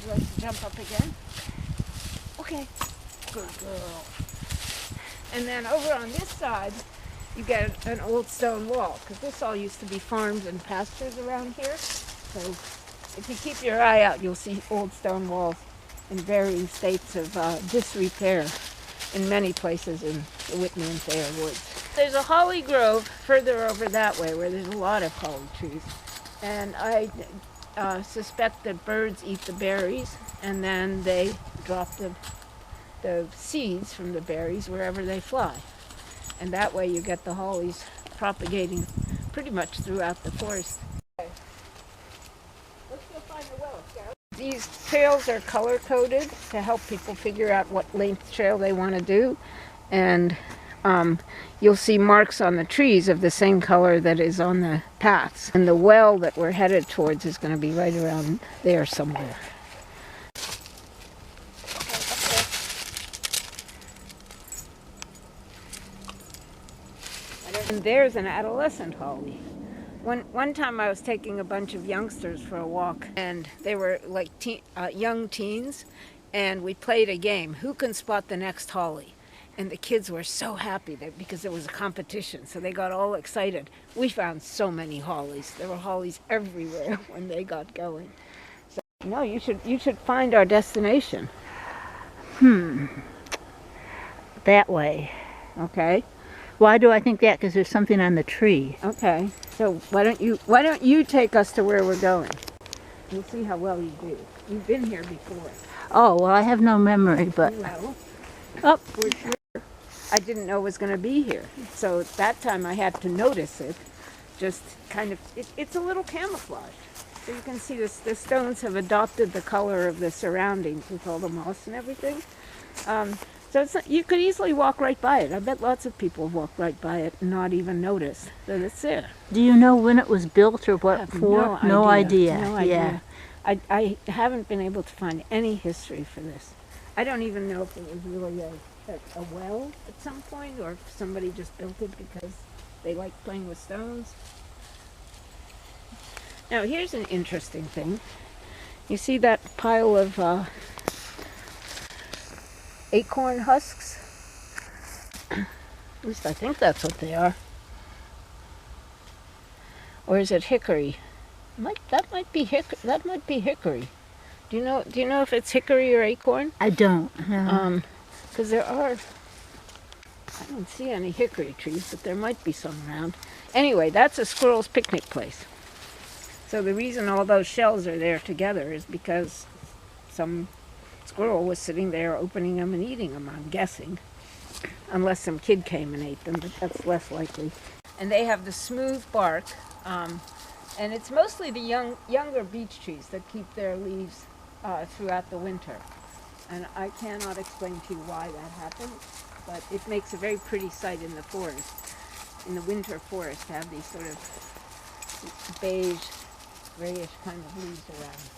you like to jump up again? Okay. Good girl. And then over on this side, you get an old stone wall, because this all used to be farms and pastures around here. So if you keep your eye out, you'll see old stone walls in varying states of disrepair in many places in the Whitney and Thayer Woods. There's a holly grove further over that way where there's a lot of holly trees. And I suspect that birds eat the berries, and then they drop the seeds from the berries wherever they fly. And that way you get the hollies propagating pretty much throughout the forest. Okay. Let's go find the well, Scout. These trails are color-coded to help people figure out what length trail they want to do. And you'll see marks on the trees of the same color that is on the paths. And the well that we're headed towards is going to be right around there somewhere. And there's an adolescent holly. One time I was taking a bunch of youngsters for a walk, and they were like young teens, and we played a game, who can spot the next holly? And the kids were so happy because it was a competition, so they got all excited. We found so many hollies. There were hollies everywhere when they got going. So, no, you should find our destination. That way. Okay. Why do I think that? Because there's something on the tree. Okay. So why don't you take us to where we're going? We'll see how well you do. You've been here before. Oh, well, I have no memory, but... Well, Oh, I didn't know it was going to be here. So that time I had to notice it. Just kind of, it's a little camouflaged. So you can see the stones have adopted the color of the surroundings with all the moss and everything. So it's not, you could easily walk right by it. I bet lots of people walk right by it and not even notice that it's there. do you know when it was built or what for? No idea. No Yeah. idea. I haven't been able to find any history for this. I don't even know if it was really a well at some point, or if somebody just built it because they liked playing with stones. Now here's an interesting thing. You see that pile of acorn husks? At least I think that's what they are. Or is it hickory? That might be hickory. Do you know if it's hickory or acorn? I don't know. Because I don't see any hickory trees, but there might be some around. Anyway, that's a squirrel's picnic place. So the reason all those shells are there together is because some squirrel was sitting there opening them and eating them, I'm guessing. Unless some kid came and ate them, but that's less likely. And they have the smooth bark, and it's mostly the younger beech trees that keep their leaves throughout the winter. And I cannot explain to you why that happens, but it makes a very pretty sight in the forest, in the winter forest, to have these sort of beige, grayish kind of leaves around.